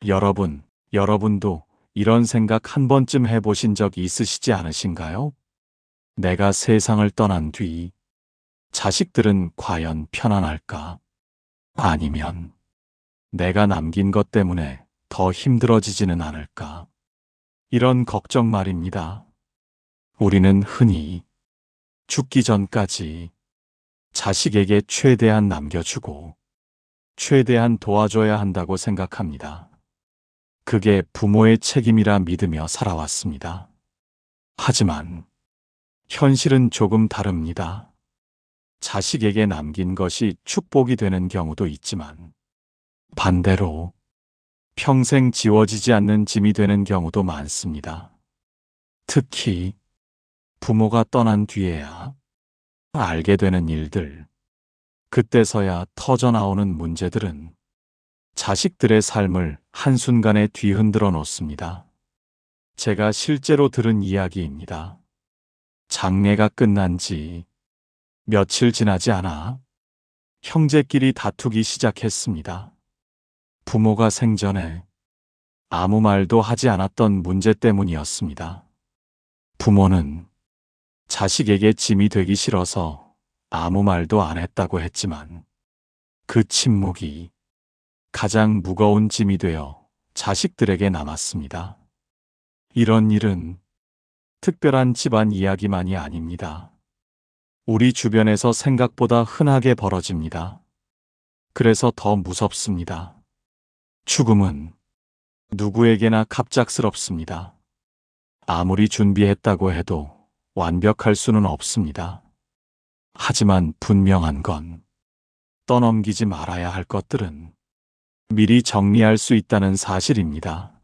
여러분도 이런 생각 한 번쯤 해보신 적 있으시지 않으신가요? 내가 세상을 떠난 뒤 자식들은 과연 편안할까? 아니면 내가 남긴 것 때문에 더 힘들어지지는 않을까? 이런 걱정 말입니다. 우리는 흔히 죽기 전까지 자식에게 최대한 남겨주고 최대한 도와줘야 한다고 생각합니다. 그게 부모의 책임이라 믿으며 살아왔습니다. 하지만 현실은 조금 다릅니다. 자식에게 남긴 것이 축복이 되는 경우도 있지만 반대로 평생 지워지지 않는 짐이 되는 경우도 많습니다. 특히 부모가 떠난 뒤에야 알게 되는 일들, 그때서야 터져나오는 문제들은 자식들의 삶을 한순간에 뒤흔들어 놓습니다. 제가 실제로 들은 이야기입니다. 장례가 끝난 지 며칠 지나지 않아 형제끼리 다투기 시작했습니다. 부모가 생전에 아무 말도 하지 않았던 문제 때문이었습니다. 부모는 자식에게 짐이 되기 싫어서 아무 말도 안 했다고 했지만 그 침묵이 가장 무거운 짐이 되어 자식들에게 남았습니다. 이런 일은 특별한 집안 이야기만이 아닙니다. 우리 주변에서 생각보다 흔하게 벌어집니다. 그래서 더 무섭습니다. 죽음은 누구에게나 갑작스럽습니다. 아무리 준비했다고 해도 완벽할 수는 없습니다. 하지만 분명한 건 떠넘기지 말아야 할 것들은 미리 정리할 수 있다는 사실입니다.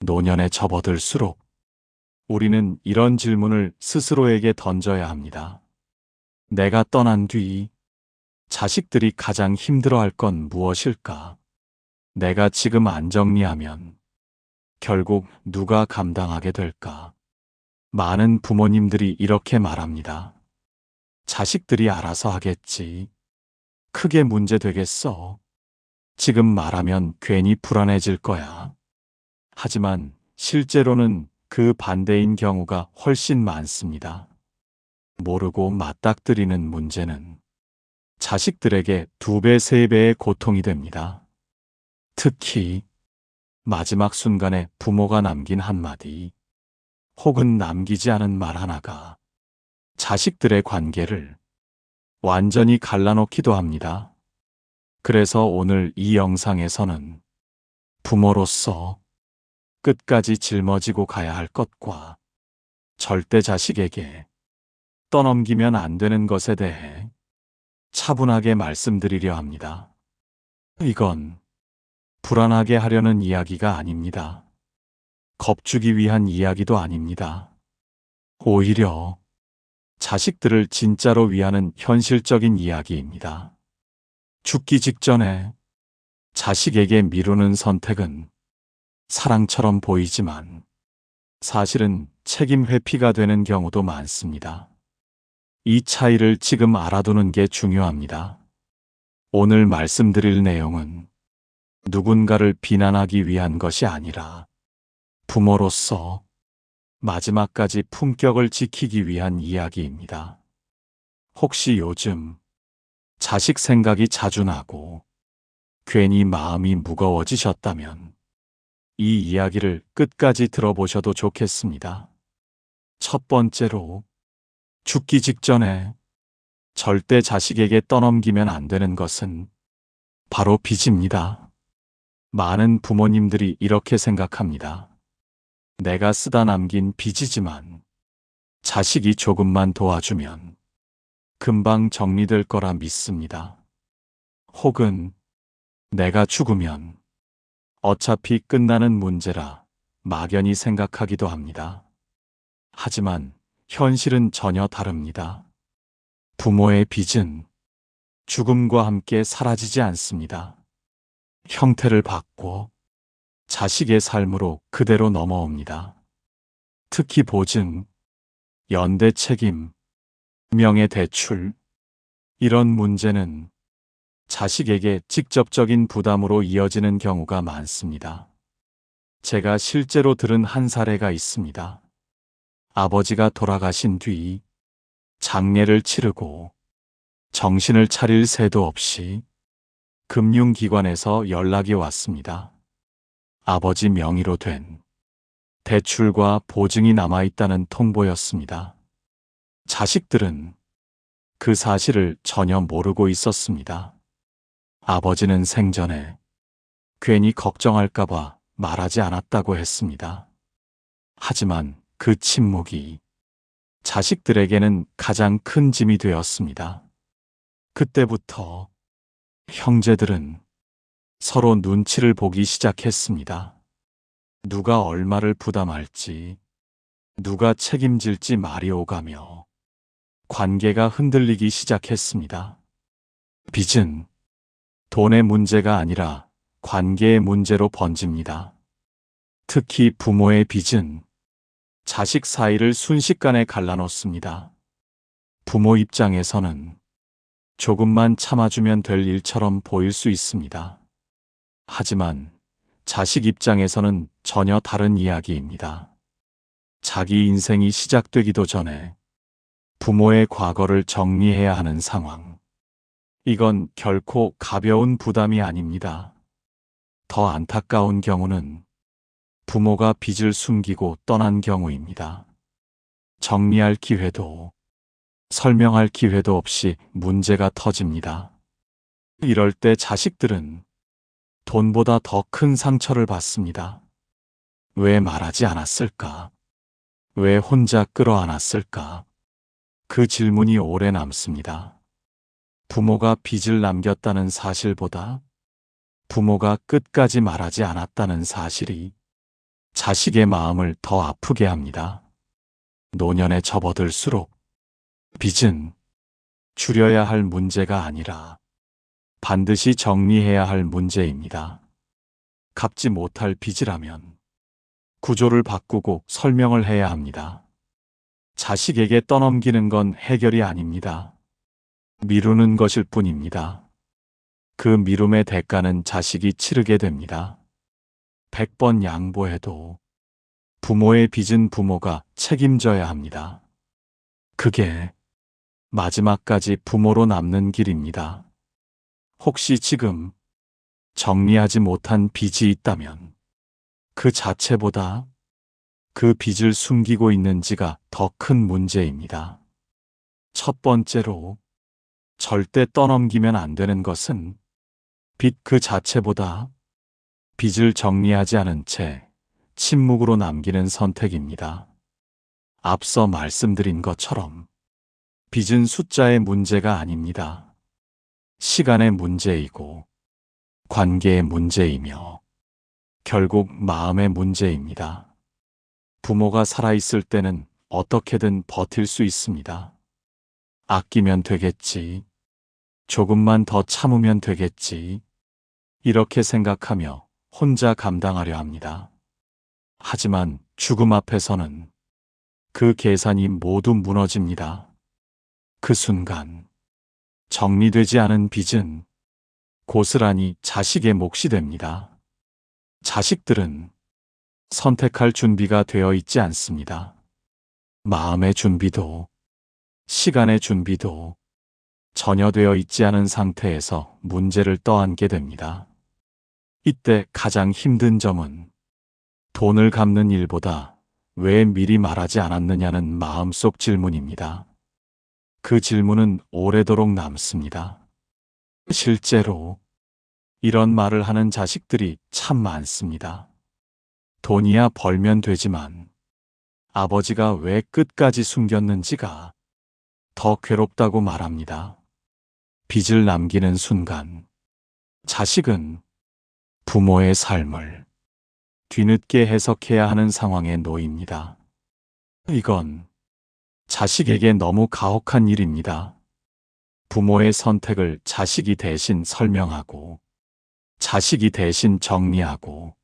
노년에 접어들수록 우리는 이런 질문을 스스로에게 던져야 합니다. 내가 떠난 뒤 자식들이 가장 힘들어할 건 무엇일까? 내가 지금 안 정리하면 결국 누가 감당하게 될까? 많은 부모님들이 이렇게 말합니다. 자식들이 알아서 하겠지. 크게 문제 되겠어. 지금 말하면 괜히 불안해질 거야. 하지만 실제로는 그 반대인 경우가 훨씬 많습니다. 모르고 맞닥뜨리는 문제는 자식들에게 2배, 3배의 고통이 됩니다. 특히 마지막 순간에 부모가 남긴 한마디 혹은 남기지 않은 말 하나가 자식들의 관계를 완전히 갈라놓기도 합니다. 그래서 오늘 이 영상에서는 부모로서 끝까지 짊어지고 가야 할 것과 절대 자식에게 떠넘기면 안 되는 것에 대해 차분하게 말씀드리려 합니다. 이건 불안하게 하려는 이야기가 아닙니다. 겁주기 위한 이야기도 아닙니다. 오히려 자식들을 진짜로 위하는 현실적인 이야기입니다. 죽기 직전에 자식에게 미루는 선택은 사랑처럼 보이지만 사실은 책임 회피가 되는 경우도 많습니다. 이 차이를 지금 알아두는 게 중요합니다. 오늘 말씀드릴 내용은 누군가를 비난하기 위한 것이 아니라 부모로서 마지막까지 품격을 지키기 위한 이야기입니다. 혹시 요즘 자식 생각이 자주 나고 괜히 마음이 무거워지셨다면 이 이야기를 끝까지 들어보셔도 좋겠습니다. 첫 번째로, 죽기 직전에 절대 자식에게 떠넘기면 안 되는 것은 바로 빚입니다. 많은 부모님들이 이렇게 생각합니다. 내가 쓰다 남긴 빚이지만 자식이 조금만 도와주면 금방 정리될 거라 믿습니다. 혹은 내가 죽으면 어차피 끝나는 문제라 막연히 생각하기도 합니다. 하지만 현실은 전혀 다릅니다. 부모의 빚은 죽음과 함께 사라지지 않습니다. 형태를 바꿔 자식의 삶으로 그대로 넘어옵니다. 특히 보증, 연대 책임, 명예대출, 이런 문제는 자식에게 직접적인 부담으로 이어지는 경우가 많습니다. 제가 실제로 들은 한 사례가 있습니다. 아버지가 돌아가신 뒤 장례를 치르고 정신을 차릴 새도 없이 금융기관에서 연락이 왔습니다. 아버지 명의로 된 대출과 보증이 남아있다는 통보였습니다. 자식들은 그 사실을 전혀 모르고 있었습니다. 아버지는 생전에 괜히 걱정할까봐 말하지 않았다고 했습니다. 하지만 그 침묵이 자식들에게는 가장 큰 짐이 되었습니다. 그때부터 형제들은 서로 눈치를 보기 시작했습니다. 누가 얼마를 부담할지, 누가 책임질지 말이 오가며 관계가 흔들리기 시작했습니다. 빚은 돈의 문제가 아니라 관계의 문제로 번집니다. 특히 부모의 빚은 자식 사이를 순식간에 갈라놓습니다. 부모 입장에서는 조금만 참아주면 될 일처럼 보일 수 있습니다. 하지만 자식 입장에서는 전혀 다른 이야기입니다. 자기 인생이 시작되기도 전에 부모의 과거를 정리해야 하는 상황. 이건 결코 가벼운 부담이 아닙니다. 더 안타까운 경우는 부모가 빚을 숨기고 떠난 경우입니다. 정리할 기회도 설명할 기회도 없이 문제가 터집니다. 이럴 때 자식들은 돈보다 더 큰 상처를 받습니다. 왜 말하지 않았을까? 왜 혼자 끌어안았을까? 그 질문이 오래 남습니다. 부모가 빚을 남겼다는 사실보다 부모가 끝까지 말하지 않았다는 사실이 자식의 마음을 더 아프게 합니다. 노년에 접어들수록 빚은 줄여야 할 문제가 아니라 반드시 정리해야 할 문제입니다. 갚지 못할 빚이라면 구조를 바꾸고 설명을 해야 합니다. 자식에게 떠넘기는 건 해결이 아닙니다. 미루는 것일 뿐입니다. 그 미룸의 대가는 자식이 치르게 됩니다. 100번 양보해도 부모의 빚은 부모가 책임져야 합니다. 그게 마지막까지 부모로 남는 길입니다. 혹시 지금 정리하지 못한 빚이 있다면 그 자체보다 그 빚을 숨기고 있는지가 더 큰 문제입니다. 첫 번째로 절대 떠넘기면 안 되는 것은 빚 그 자체보다 빚을 정리하지 않은 채 침묵으로 남기는 선택입니다. 앞서 말씀드린 것처럼 빚은 숫자의 문제가 아닙니다. 시간의 문제이고 관계의 문제이며 결국 마음의 문제입니다. 부모가 살아있을 때는 어떻게든 버틸 수 있습니다. 아끼면 되겠지. 조금만 더 참으면 되겠지. 이렇게 생각하며 혼자 감당하려 합니다. 하지만 죽음 앞에서는 그 계산이 모두 무너집니다. 그 순간 정리되지 않은 빚은 고스란히 자식의 몫이 됩니다. 자식들은 선택할 준비가 되어 있지 않습니다. 마음의 준비도 시간의 준비도 전혀 되어 있지 않은 상태에서 문제를 떠안게 됩니다. 이때 가장 힘든 점은 돈을 갚는 일보다 왜 미리 말하지 않았느냐는 마음속 질문입니다. 그 질문은 오래도록 남습니다. 실제로 이런 말을 하는 자식들이 참 많습니다. 돈이야 벌면 되지만 아버지가 왜 끝까지 숨겼는지가 더 괴롭다고 말합니다. 빚을 남기는 순간 자식은 부모의 삶을 뒤늦게 해석해야 하는 상황에 놓입니다. 이건 자식에게 너무 가혹한 일입니다. 부모의 선택을 자식이 대신 설명하고, 자식이 대신 정리하고,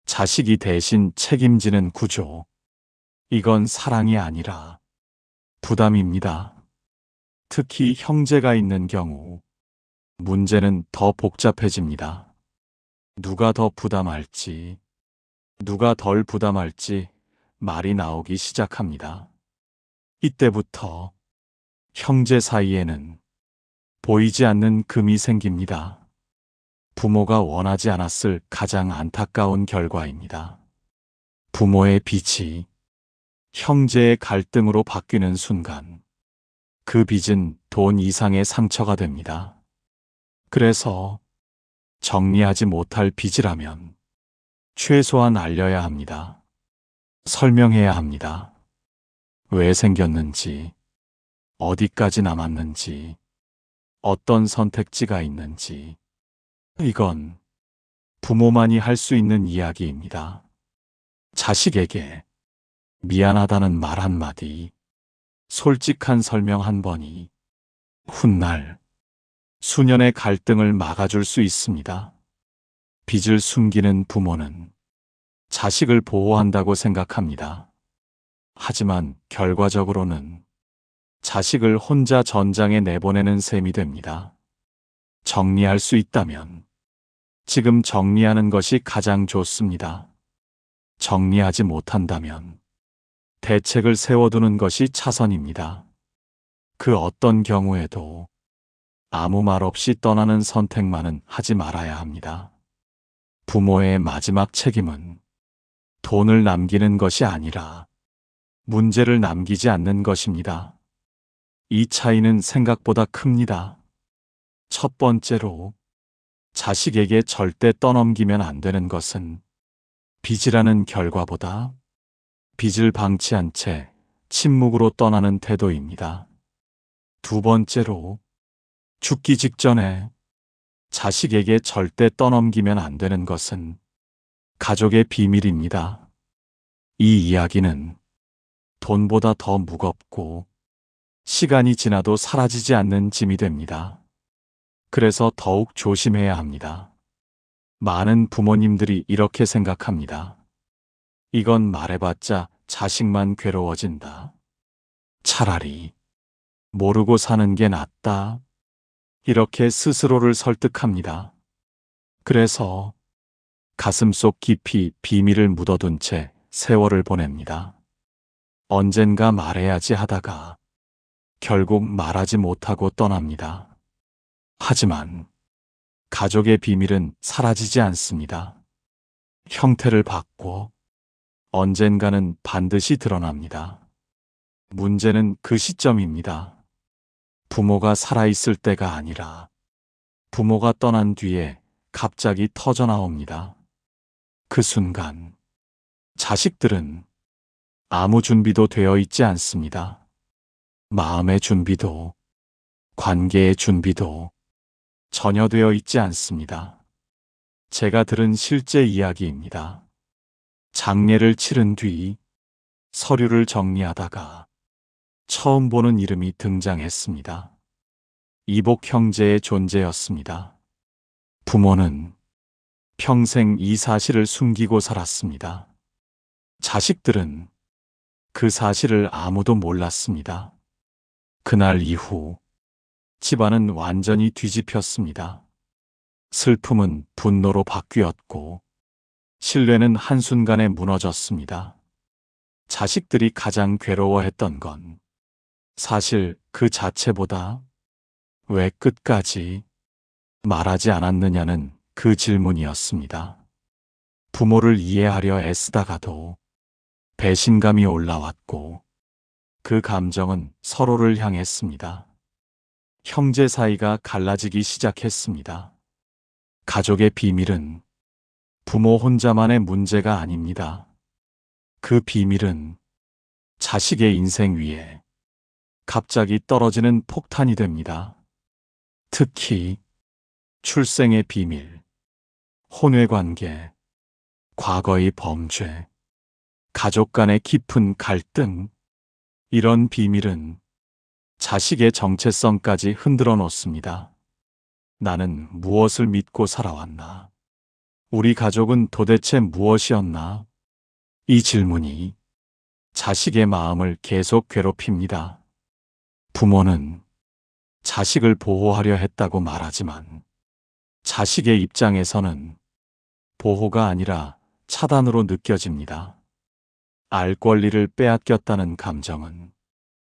자식이 대신 책임지는 구조. 이건 사랑이 아니라 부담입니다. 특히 형제가 있는 경우 문제는 더 복잡해집니다. 누가 더 부담할지, 누가 덜 부담할지 말이 나오기 시작합니다. 이때부터 형제 사이에는 보이지 않는 금이 생깁니다. 부모가 원하지 않았을 가장 안타까운 결과입니다. 부모의 빚이 형제의 갈등으로 바뀌는 순간 그 빚은 돈 이상의 상처가 됩니다. 그래서 정리하지 못할 빚이라면 최소한 알려야 합니다. 설명해야 합니다. 왜 생겼는지, 어디까지 남았는지, 어떤 선택지가 있는지. 이건 부모만이 할 수 있는 이야기입니다. 자식에게 미안하다는 말 한마디, 솔직한 설명 한 번이 훗날 수년의 갈등을 막아줄 수 있습니다. 빚을 숨기는 부모는 자식을 보호한다고 생각합니다. 하지만 결과적으로는 자식을 혼자 전장에 내보내는 셈이 됩니다. 정리할 수 있다면 지금 정리하는 것이 가장 좋습니다. 정리하지 못한다면 대책을 세워두는 것이 차선입니다. 그 어떤 경우에도 아무 말 없이 떠나는 선택만은 하지 말아야 합니다. 부모의 마지막 책임은 돈을 남기는 것이 아니라 문제를 남기지 않는 것입니다. 이 차이는 생각보다 큽니다. 첫 번째로, 자식에게 절대 떠넘기면 안 되는 것은 빚이라는 결과보다 빚을 방치한 채 침묵으로 떠나는 태도입니다. 두 번째로, 죽기 직전에 자식에게 절대 떠넘기면 안 되는 것은 가족의 비밀입니다. 이 이야기는 돈보다 더 무겁고 시간이 지나도 사라지지 않는 짐이 됩니다. 그래서 더욱 조심해야 합니다. 많은 부모님들이 이렇게 생각합니다. 이건 말해봤자 자식만 괴로워진다. 차라리 모르고 사는 게 낫다. 이렇게 스스로를 설득합니다. 그래서 가슴속 깊이 비밀을 묻어둔 채 세월을 보냅니다. 언젠가 말해야지 하다가 결국 말하지 못하고 떠납니다. 하지만 가족의 비밀은 사라지지 않습니다. 형태를 바꿔 언젠가는 반드시 드러납니다. 문제는 그 시점입니다. 부모가 살아있을 때가 아니라 부모가 떠난 뒤에 갑자기 터져나옵니다. 그 순간 자식들은 아무 준비도 되어 있지 않습니다. 마음의 준비도, 관계의 준비도 전혀 되어 있지 않습니다. 제가 들은 실제 이야기입니다. 장례를 치른 뒤 서류를 정리하다가 처음 보는 이름이 등장했습니다. 이복 형제의 존재였습니다. 부모는 평생 이 사실을 숨기고 살았습니다. 자식들은 그 사실을 아무도 몰랐습니다. 그날 이후 집안은 완전히 뒤집혔습니다. 슬픔은 분노로 바뀌었고 신뢰는 한순간에 무너졌습니다. 자식들이 가장 괴로워했던 건 사실 그 자체보다 왜 끝까지 말하지 않았느냐는 그 질문이었습니다. 부모를 이해하려 애쓰다가도 배신감이 올라왔고 그 감정은 서로를 향했습니다. 형제 사이가 갈라지기 시작했습니다. 가족의 비밀은 부모 혼자만의 문제가 아닙니다. 그 비밀은 자식의 인생 위에 갑자기 떨어지는 폭탄이 됩니다. 특히 출생의 비밀, 혼외관계, 과거의 범죄, 가족 간의 깊은 갈등, 이런 비밀은 자식의 정체성까지 흔들어 놓습니다. 나는 무엇을 믿고 살아왔나? 우리 가족은 도대체 무엇이었나? 이 질문이 자식의 마음을 계속 괴롭힙니다. 부모는 자식을 보호하려 했다고 말하지만 자식의 입장에서는 보호가 아니라 차단으로 느껴집니다. 알 권리를 빼앗겼다는 감정은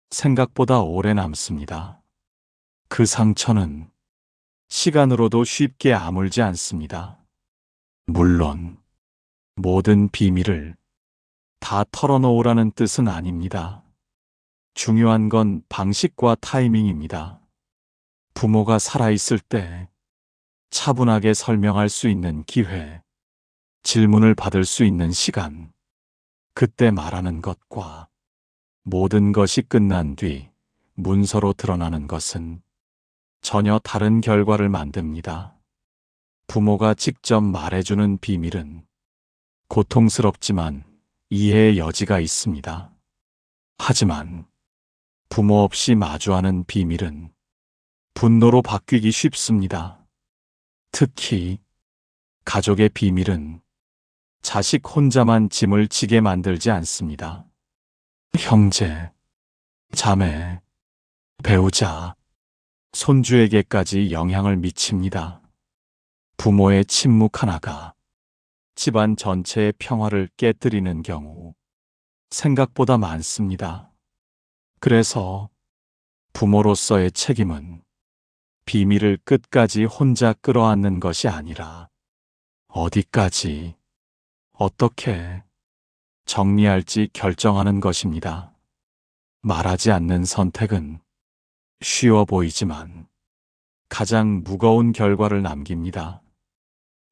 생각보다 오래 남습니다. 그 상처는 시간으로도 쉽게 아물지 않습니다. 물론 모든 비밀을 다 털어놓으라는 뜻은 아닙니다. 중요한 건 방식과 타이밍입니다. 부모가 살아있을 때 차분하게 설명할 수 있는 기회, 질문을 받을 수 있는 시간, 그때 말하는 것과 모든 것이 끝난 뒤 문서로 드러나는 것은 전혀 다른 결과를 만듭니다. 부모가 직접 말해주는 비밀은 고통스럽지만 이해의 여지가 있습니다. 하지만 부모 없이 마주하는 비밀은 분노로 바뀌기 쉽습니다. 특히 가족의 비밀은 자식 혼자만 짐을 지게 만들지 않습니다. 형제, 자매, 배우자, 손주에게까지 영향을 미칩니다. 부모의 침묵 하나가 집안 전체의 평화를 깨뜨리는 경우 생각보다 많습니다. 그래서 부모로서의 책임은 비밀을 끝까지 혼자 끌어안는 것이 아니라 어디까지, 어떻게 정리할지 결정하는 것입니다. 말하지 않는 선택은 쉬워 보이지만 가장 무거운 결과를 남깁니다.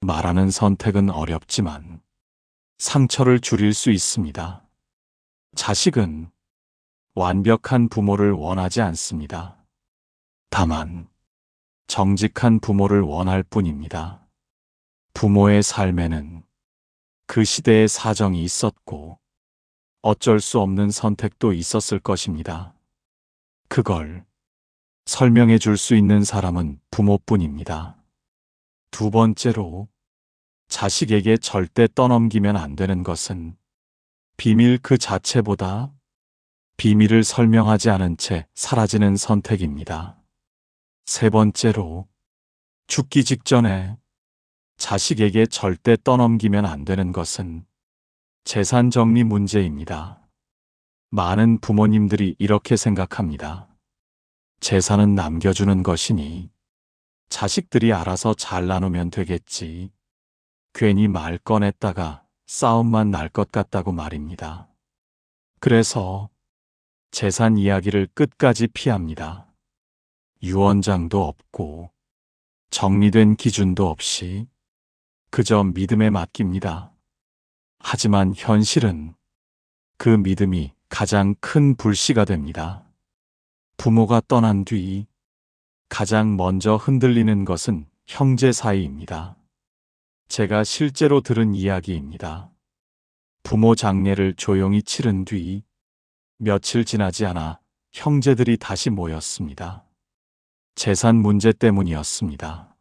말하는 선택은 어렵지만 상처를 줄일 수 있습니다. 자식은 완벽한 부모를 원하지 않습니다. 다만 정직한 부모를 원할 뿐입니다. 부모의 삶에는 그 시대의 사정이 있었고 어쩔 수 없는 선택도 있었을 것입니다. 그걸 설명해 줄 수 있는 사람은 부모뿐입니다. 두 번째로, 자식에게 절대 떠넘기면 안 되는 것은 비밀 그 자체보다 비밀을 설명하지 않은 채 사라지는 선택입니다. 세 번째로, 죽기 직전에 자식에게 절대 떠넘기면 안 되는 것은 재산 정리 문제입니다. 많은 부모님들이 이렇게 생각합니다. 재산은 남겨주는 것이니 자식들이 알아서 잘 나누면 되겠지. 괜히 말 꺼냈다가 싸움만 날 것 같다고 말입니다. 그래서 재산 이야기를 끝까지 피합니다. 유언장도 없고 정리된 기준도 없이 그저 믿음에 맡깁니다. 하지만 현실은 그 믿음이 가장 큰 불씨가 됩니다. 부모가 떠난 뒤 가장 먼저 흔들리는 것은 형제 사이입니다. 제가 실제로 들은 이야기입니다. 부모 장례를 조용히 치른 뒤 며칠 지나지 않아 형제들이 다시 모였습니다. 재산 문제 때문이었습니다.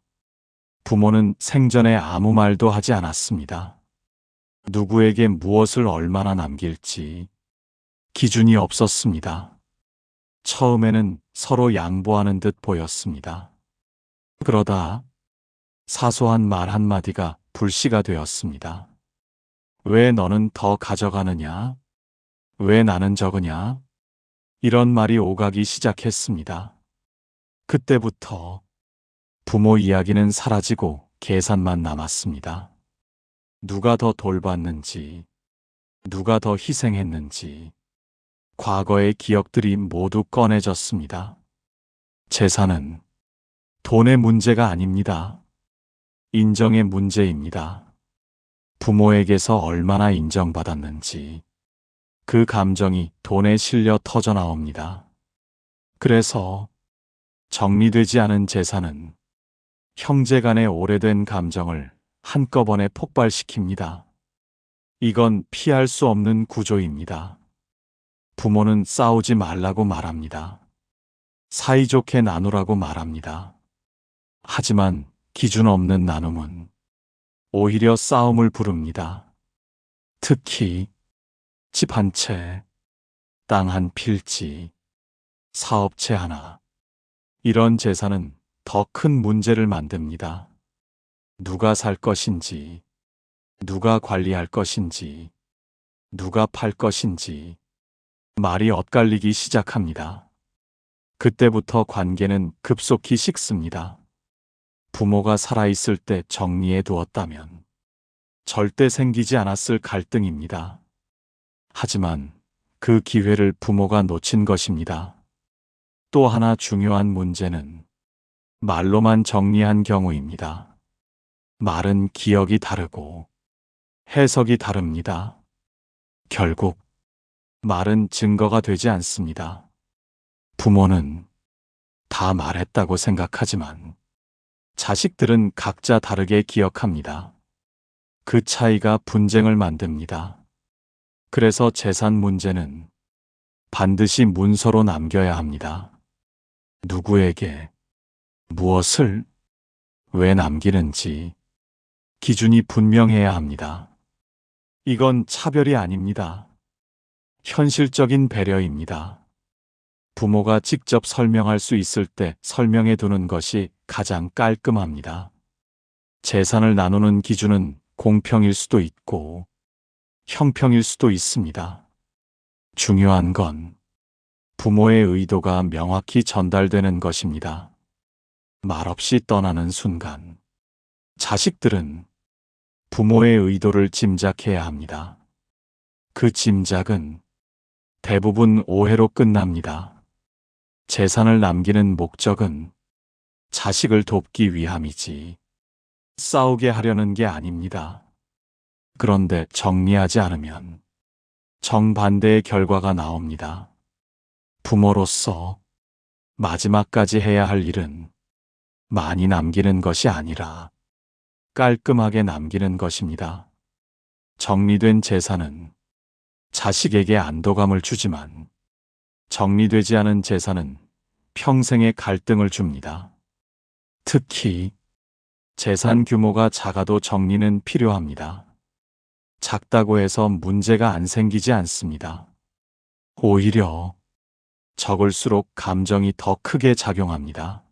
부모는 생전에 아무 말도 하지 않았습니다. 누구에게 무엇을 얼마나 남길지 기준이 없었습니다. 처음에는 서로 양보하는 듯 보였습니다. 그러다 사소한 말 한마디가 불씨가 되었습니다. 왜 너는 더 가져가느냐? 왜 나는 적으냐? 이런 말이 오가기 시작했습니다. 그때부터 부모 이야기는 사라지고 계산만 남았습니다. 누가 더 돌봤는지, 누가 더 희생했는지, 과거의 기억들이 모두 꺼내졌습니다. 재산은 돈의 문제가 아닙니다. 인정의 문제입니다. 부모에게서 얼마나 인정받았는지 그 감정이 돈에 실려 터져 나옵니다. 그래서 정리되지 않은 재산은 형제 간의 오래된 감정을 한꺼번에 폭발시킵니다. 이건 피할 수 없는 구조입니다. 부모는 싸우지 말라고 말합니다. 사이좋게 나누라고 말합니다. 하지만 기준 없는 나눔은 오히려 싸움을 부릅니다. 특히 집 한 채, 땅 한 필지, 사업체 하나, 이런 재산은 더 큰 문제를 만듭니다. 누가 살 것인지, 누가 관리할 것인지, 누가 팔 것인지 말이 엇갈리기 시작합니다. 그때부터 관계는 급속히 식습니다. 부모가 살아있을 때 정리해 두었다면 절대 생기지 않았을 갈등입니다. 하지만 그 기회를 부모가 놓친 것입니다. 또 하나 중요한 문제는 말로만 정리한 경우입니다. 말은 기억이 다르고 해석이 다릅니다. 결국 말은 증거가 되지 않습니다. 부모는 다 말했다고 생각하지만 자식들은 각자 다르게 기억합니다. 그 차이가 분쟁을 만듭니다. 그래서 재산 문제는 반드시 문서로 남겨야 합니다. 누구에게 무엇을 왜 남기는지 기준이 분명해야 합니다. 이건 차별이 아닙니다. 현실적인 배려입니다. 부모가 직접 설명할 수 있을 때 설명해 두는 것이 가장 깔끔합니다. 재산을 나누는 기준은 공평일 수도 있고 형평일 수도 있습니다. 중요한 건 부모의 의도가 명확히 전달되는 것입니다. 말없이 떠나는 순간 자식들은 부모의 의도를 짐작해야 합니다. 그 짐작은 대부분 오해로 끝납니다. 재산을 남기는 목적은 자식을 돕기 위함이지 싸우게 하려는 게 아닙니다. 그런데 정리하지 않으면 정반대의 결과가 나옵니다. 부모로서 마지막까지 해야 할 일은 많이 남기는 것이 아니라 깔끔하게 남기는 것입니다. 정리된 재산은 자식에게 안도감을 주지만 정리되지 않은 재산은 평생의 갈등을 줍니다. 특히 재산 규모가 작아도 정리는 필요합니다. 작다고 해서 문제가 안 생기지 않습니다. 오히려 적을수록 감정이 더 크게 작용합니다.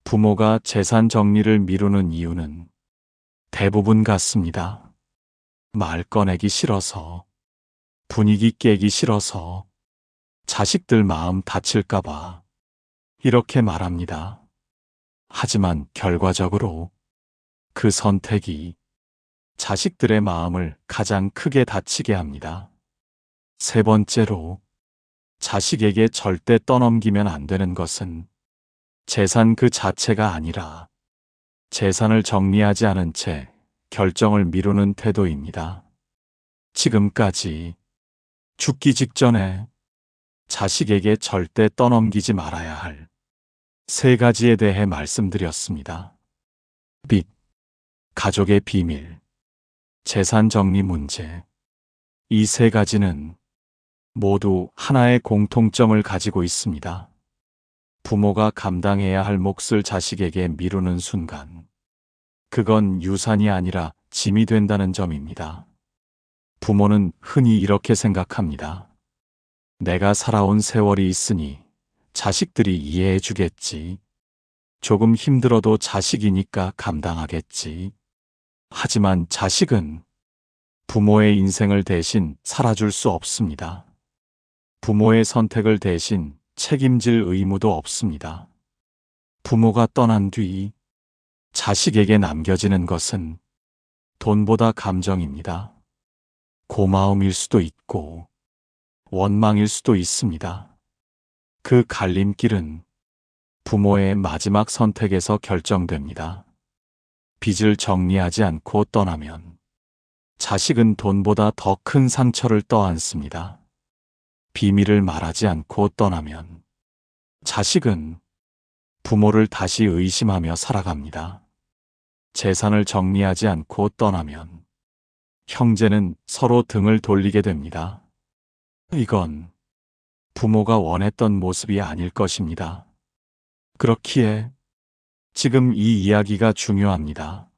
부모가 재산 정리를 미루는 이유는 대부분 같습니다. 말 꺼내기 싫어서, 분위기 깨기 싫어서, 자식들 마음 다칠까봐 이렇게 말합니다. 하지만 결과적으로 그 선택이 자식들의 마음을 가장 크게 다치게 합니다. 세 번째로, 자식에게 절대 떠넘기면 안 되는 것은 재산 그 자체가 아니라 재산을 정리하지 않은 채 결정을 미루는 태도입니다. 지금까지 죽기 직전에 자식에게 절대 떠넘기지 말아야 할 세 가지에 대해 말씀드렸습니다. 빚, 가족의 비밀, 재산 정리 문제. 이 세 가지는 모두 하나의 공통점을 가지고 있습니다. 부모가 감당해야 할 몫을 자식에게 미루는 순간, 그건 유산이 아니라 짐이 된다는 점입니다. 부모는 흔히 이렇게 생각합니다. 내가 살아온 세월이 있으니 자식들이 이해해 주겠지. 조금 힘들어도 자식이니까 감당하겠지. 하지만 자식은 부모의 인생을 대신 살아줄 수 없습니다. 부모의 선택을 대신 책임질 의무도 없습니다. 부모가 떠난 뒤 자식에게 남겨지는 것은 돈보다 감정입니다. 고마움일 수도 있고 원망일 수도 있습니다. 그 갈림길은 부모의 마지막 선택에서 결정됩니다. 빚을 정리하지 않고 떠나면 자식은 돈보다 더 큰 상처를 떠안습니다. 비밀을 말하지 않고 떠나면 자식은 부모를 다시 의심하며 살아갑니다. 재산을 정리하지 않고 떠나면 형제는 서로 등을 돌리게 됩니다. 이건 부모가 원했던 모습이 아닐 것입니다. 그렇기에 지금 이 이야기가 중요합니다.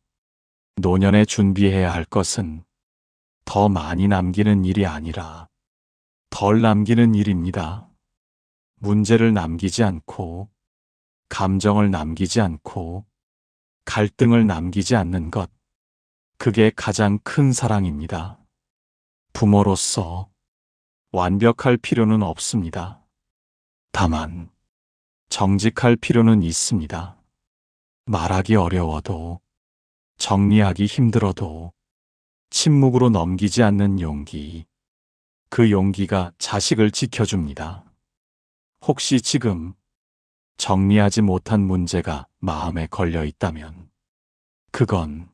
노년에 준비해야 할 것은 더 많이 남기는 일이 아니라 덜 남기는 일입니다. 문제를 남기지 않고, 감정을 남기지 않고, 갈등을 남기지 않는 것. 그게 가장 큰 사랑입니다. 부모로서 완벽할 필요는 없습니다. 다만 정직할 필요는 있습니다. 말하기 어려워도, 정리하기 힘들어도 침묵으로 넘기지 않는 용기. 그 용기가 자식을 지켜줍니다. 혹시 지금 정리하지 못한 문제가 마음에 걸려 있다면 그건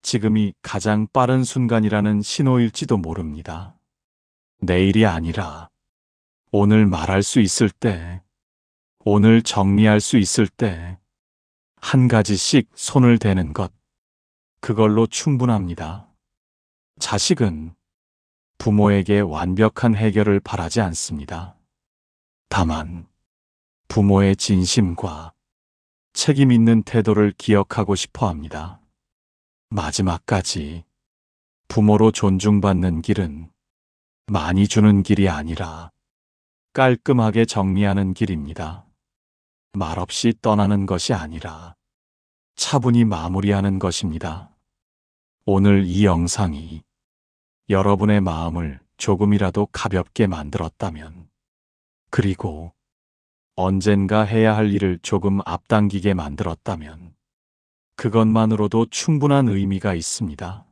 지금이 가장 빠른 순간이라는 신호일지도 모릅니다. 내일이 아니라 오늘 말할 수 있을 때, 오늘 정리할 수 있을 때 한 가지씩 손을 대는 것, 그걸로 충분합니다. 자식은 부모에게 완벽한 해결을 바라지 않습니다. 다만 부모의 진심과 책임 있는 태도를 기억하고 싶어 합니다. 마지막까지 부모로 존중받는 길은 많이 주는 길이 아니라 깔끔하게 정리하는 길입니다. 말없이 떠나는 것이 아니라 차분히 마무리하는 것입니다. 오늘 이 영상이 여러분의 마음을 조금이라도 가볍게 만들었다면, 그리고 언젠가 해야 할 일을 조금 앞당기게 만들었다면, 그것만으로도 충분한 의미가 있습니다.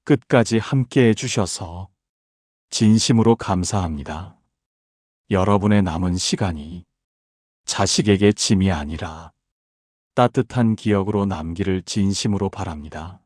끝까지 함께 해주셔서 진심으로 감사합니다. 여러분의 남은 시간이 자식에게 짐이 아니라 따뜻한 기억으로 남기를 진심으로 바랍니다.